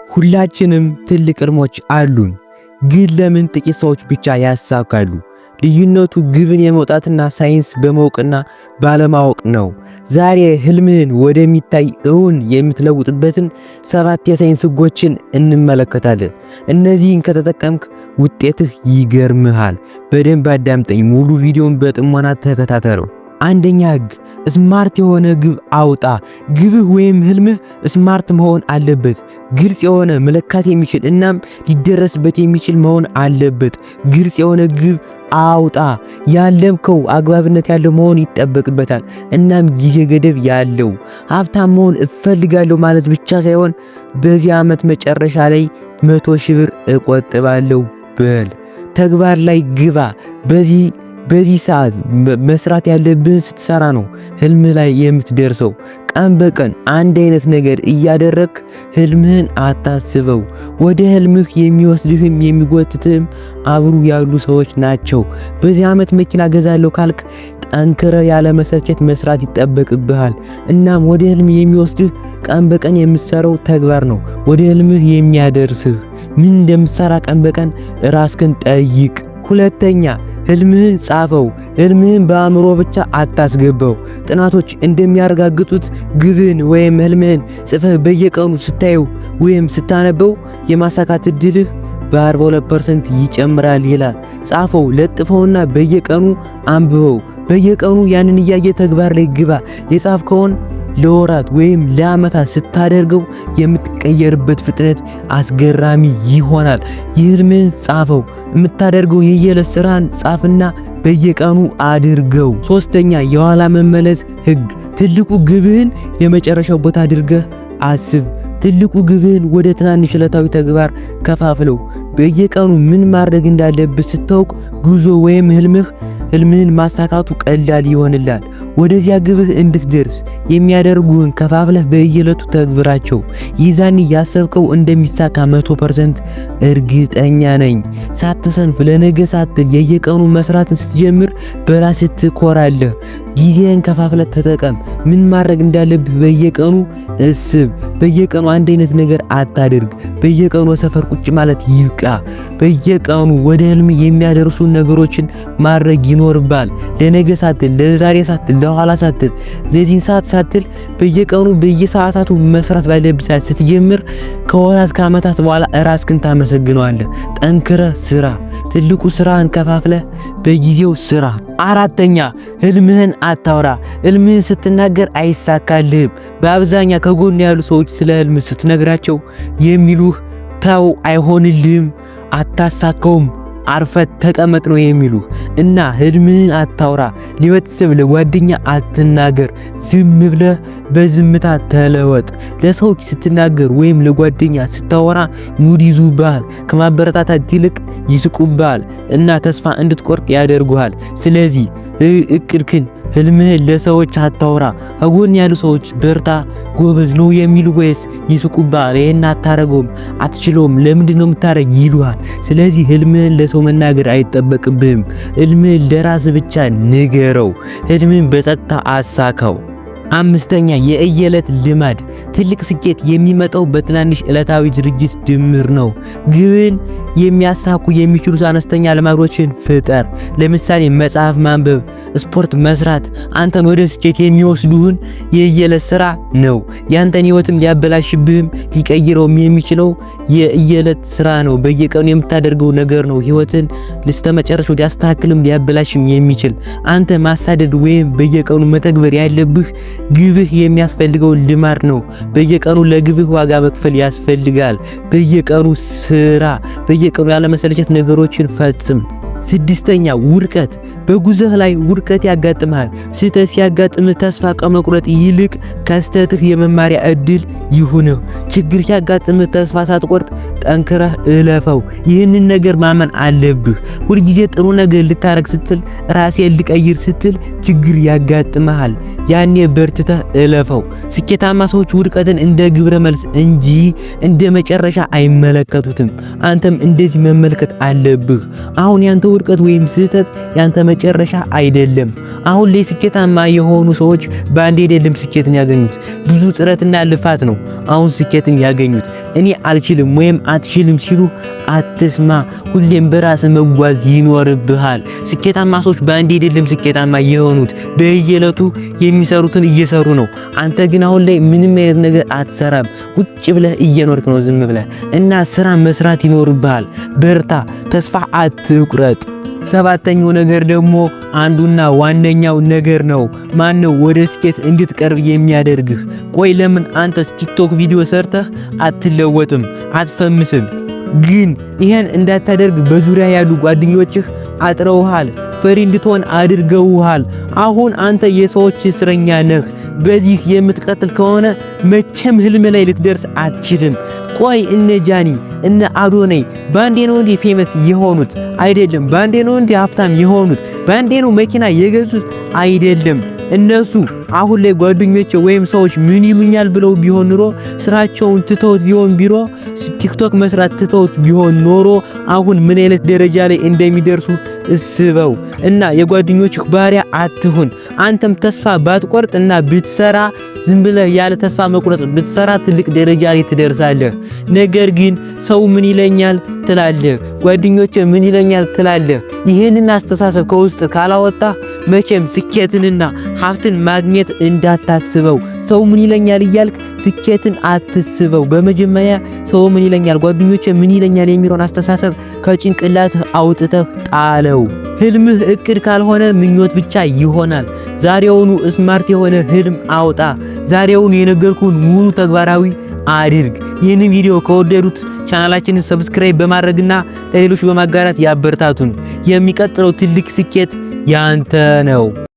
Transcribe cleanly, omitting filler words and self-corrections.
ሁላችንም ትልቅ ህልሞች አሉን፣ ግን ለምን ጥቂት ሰዎች ብቻ ያሳካሉ? ልዩነቱ ግብን የመውጣትና ሳይንስ በማወቅና ባለማወቅ ነው። ዛሬ ህልምህን ወደሚታይ እውን የምትለውጥበትን 7 የሳይንስ ህጎችን እንመለከታለን። እነዚህን ከተጠቀምክ ውጤትህ ይገርምሃል። በደንብ አዳምጠኝ፣ ሙሉ ቪዲዮን በጥሞና ተከታተለው። አንደኛ ህግ፣ ስማርት የሆነ ግብ አውጣ። ግብህ ወይም ህልምህ ስማርት መሆን አለበት። ግልጽ የሆነ መለካት የሚችል እናም ሊደረስበት የሚችል መሆን አለበት። ግልጽ የሆነ ግብ አውጣ። ያለምከው አግባብነት ያለው መሆን ይጠበቅበታል። እናም ጊዜ ገደብ ያለው። ሀብታም መሆን እፈልጋለሁ ማለት ብቻ ሳይሆን በዚህ ዓመት መጨረሻ ላይ 100,000 ብር እቆጥባለሁ በል። ተግባር ላይ ግባ። በዚህ ሰዓት መስራት ያለብህን ስትሰራ ነው ህልም ላይ የምትደርሰው። ቀን በቀን አንድ አይነት ነገር እያደረክ ህልምህን አታስበው። ወደ ህልምህ የሚወስድህም የሚጎትትህም አብሩ ያሉ ሰዎች ናቸው። በዚህ ዓመት መኪና ገዛለሁ ካልክ ጠንክረ ያለ መሰልቸት መስራት ይጠበቅብሃል። እናም ወደ ህልም የሚወስድህ ቀን በቀን የምትሰራው ተግባር ነው ወደ ህልምህ የሚያደርስህ። ምን እንደምትሰራ ቀን በቀን ራስህን ጠይቅ። ሁለተኛ፣ ህልምህን ጻፈው። ህልምህን በአእምሮ ብቻ አታስገባው። ጥናቶች እንደሚያረጋግጡት ግብን ወይም ህልምህን ጽፈህ በየቀኑ ስታየው ወይም ስታነበው የማሳካት እድልህ በ42% ይጨምራል ይላል። ጻፈው፣ ለጥፈውና በየቀኑ አንብበው። በየቀኑ ያንን እያየ ተግባር ላይ ግባ። የጻፍከውን ለወራት ወይም ለዓመታት ስታደርገው የምትቀየርበት ፍጥነት አስገራሚ ይሆናል። የህልምህን ጻፈው። የምታደርገው የየዕለት ስራን ጻፍና በየቀኑ አድርገው። ሶስተኛ፣ የኋላ መመለስ ህግ። ትልቁ ግብህን የመጨረሻው ቦታ አድርገህ አስብ። ትልቁ ግብህን ወደ ትናንሽ ዕለታዊ ተግባር ከፋፍለው። በየቀኑ ምን ማድረግ እንዳለብህ ስታውቅ ጉዞ ወይም ህልምህን ማሳካቱ ቀላል ይሆንላል። ወደዚያ ግብህ እንድትደርስ የሚያደርጉህን ከፋፍለህ በየዕለቱ ተግብራቸው። ይዛኔ ያሰብከው እንደሚሳካ 100% እርግጠኛ ነኝ። ሳትሰንፍ ለነገ ሳትል የየቀኑ መስራትን ስትጀምር በራስህ ትኮራለህ። ጊዜን ከፋፍለህ ተጠቀም። ምን ማድረግ እንዳለብህ በየቀኑ እስብ። በየቀኑ አንድ አይነት ነገር አታድርግ። በየቀኑ ሰፈር ቁጭ ማለት ይብቃ። በየቀኑ ወደ ህልም የሚያደርሱ ነገሮችን ማድረግ ይኖርባል። ለነገ ሳትል፣ ለዛሬ ሳትል፣ ለኋላ ሳትል፣ ለዚህን ሰዓት ሳትል በየቀኑ በየሰዓታቱ መስራት ባለብህ ሰዓት ስትጀምር ከወራት ከዓመታት በኋላ ራስህን ታመሰግነዋለህ። ጠንክረህ ስራ። ትልቁ ስራህን ከፋፍለህ በጊዜው ስራ። አራተኛ፣ ህልምህን አታውራ። ህልምህን ስትናገር አይሳካልህም። በአብዛኛው ከጎን ያሉ ሰዎች ስለ ህልም ስትነግራቸው የሚሉህ ተው፣ አይሆንልህም፣ አታሳካውም፣ አርፈት ተቀመጥ ነው የሚሉህ። እና ህልምህን አታውራ። ለቤተሰብ ለጓደኛ አትናገር። ዝም ብለህ በዝምታ ተለወጥ። ለሰዎች ስትናገር ወይም ለጓደኛ ስታወራ ሙድ ይዙብሃል። ከማበረታታት ይልቅ ይስቁብሃል እና ተስፋ እንድትቆርጥ ያደርጉሃል። ስለዚህ እቅድክን ህልምህን ለሰዎች አታውራ። ከጎን ያሉ ሰዎች በርታ፣ ጎበዝ ነው የሚሉ ወይስ ይስቁብሃል? ይሄን አታረገውም፣ አትችለውም፣ ለምንድነው የምታረግ ይሉሃል። ስለዚህ ህልምህን ለሰው መናገር አይጠበቅብህም። ህልምህን ለራስ ብቻ ንገረው። ህልምህን በጸጥታ አሳካው። አምስተኛ፣ የእየለት ልማድ። ትልቅ ስኬት የሚመጣው በትናንሽ ዕለታዊ ድርጊት ድምር ነው። ግብን የሚያሳኩ የሚችሉት አነስተኛ ልማዶችን ፍጠር። ለምሳሌ መጽሐፍ ማንበብ፣ ስፖርት መስራት አንተን ወደ ስኬት የሚወስዱህን የእየለት ስራ ነው። ያንተን ህይወትም ሊያበላሽብህም ሊቀይረውም የሚችለው የእየለት ስራ ነው። በየቀኑ የምታደርገው ነገር ነው ህይወትን ለስተመጨረሻው ሊያስተካክልም ሊያበላሽም የሚችል። አንተ ማሳደድ ወይም በየቀኑ መተግበር ያለብህ ግብህ የሚያስፈልገው ልማድ ነው። በየቀኑ ለግብህ ዋጋ መክፈል ያስፈልጋል። በየቀኑ ስራ። በየቀኑ ያለመሰለቸት ነገሮችን ፈጽም። ስድስተኛ፣ ውድቀት። በጉዞህ ላይ ውድቀት ያጋጥምሃል። ስህተት ሲያጋጥምህ ተስፋ ከመቁረጥ ይልቅ ከስህተትህ የመማሪያ እድል ይሁንህ። ችግር ሲያጋጥምህ ተስፋ ሳትቆርጥ ጠንክረህ እለፈው። ይህንን ነገር ማመን አለብህ። ሁልጊዜ ጥሩ ነገር ልታረግ ስትል፣ ራስህን ልቀይር ስትል ችግር ያጋጥምሃል። ያኔ በርትተህ እለፈው። ስኬታማ ሰዎች ውድቀትን እንደ ግብረ መልስ እንጂ እንደ መጨረሻ አይመለከቱትም። አንተም እንደዚህ መመልከት አለብህ። አሁን ያንተ ውድቀት ወይም ስህተት ያንተ መጨረሻ አይደለም። አሁን ላይ ስኬታማ የሆኑ ሰዎች በአንድ አይደለም ስኬትን ያገኙት፣ ብዙ ጥረትና ልፋት ነው አሁን ስኬትን ያገኙት። እኔ አልችልም ወይም አትችልም ሲሉ አትስማ። ሁሌም በራስ መጓዝ ይኖርብሃል። ስኬታማ ሰዎች በአንድ አይደለም ስኬታማ የሆኑት፣ በየዕለቱ የሚሰሩትን እየሰሩ ነው። አንተ ግን አሁን ላይ ምንም አይነት ነገር አትሰራም። ቁጭ ብለህ እየኖርክ ነው ዝም ብለህ እና ስራ መስራት ይኖርብሃል። በርታ፣ ተስፋ አትቁረጥ። ሰባተኛው ነገር ደግሞ አንዱና ዋነኛው ነገር ነው። ማነው ወደ ስኬት እንድትቀርብ የሚያደርግህ? ቆይ ለምን አንተስ ቲክቶክ ቪዲዮ ሰርተህ አትለወጥም? አትፈምስም? ግን ይሄን እንዳታደርግ በዙሪያ ያሉ ጓደኞችህ አጥረውሃል፣ ፈሪ እንድትሆን አድርገውሃል። አሁን አንተ የሰዎች እስረኛ ነህ። በዚህ የምትቀጥል ከሆነ መቼም ህልም ላይ ልትደርስ አትችልም። ቆይ እነ ጃኒ እነ አዶናይ ባንዴ ነው እንዴ ፌመስ የሆኑት? አይደለም። ባንዴ ነው እንዴ ሀብታም የሆኑት? ባንዴ ነው መኪና የገዙት? አይደለም። እነሱ አሁን ላይ ጓደኞቼ ወይም ሰዎች ምን ይሉኛል ብለው ቢሆን ኖሮ ስራቸውን ትተውት ቢሆን ቢሮ ቲክቶክ መስራት ትተውት ቢሆን ኖሮ አሁን ምን አይነት ደረጃ ላይ እንደሚደርሱ እስበው። እና የጓደኞችህ ባሪያ አትሁን። አንተም ተስፋ ባትቆርጥ እና ብትሰራ ዝም ብለህ ያለ ተስፋ መቁረጥ ብትሰራ ትልቅ ደረጃ ላይ ትደርሳለህ። ነገር ግን ሰው ምን ይለኛል ትላለህ፣ ጓደኞቼ ምን ይለኛል ትላለህ። ይሄንን አስተሳሰብ ከውስጥ ካላወጣ መቼም ስኬትንና ሀብትን ማግኘት እንዳታስበው። ሰው ምን ይለኛል እያልክ ስኬትን አትስበው። በመጀመሪያ ሰው ምን ይለኛል፣ ጓደኞቼ ምን ይለኛል የሚለውን አስተሳሰብ ከጭንቅላትህ አውጥተህ ጣለው። ህልምህ እቅድ ካልሆነ ምኞት ብቻ ይሆናል። ዛሬውኑ ስማርት የሆነ ህልም አውጣ። ዛሬውኑ የነገርኩህን ሙሉ ተግባራዊ አድርግ። ይህንን ቪዲዮ ከወደዱት ቻናላችንን ሰብስክራይብ በማድረግና ለሌሎች በማጋራት ያበረታቱን። የሚቀጥለው ትልቅ ስኬት ያንተ ነው።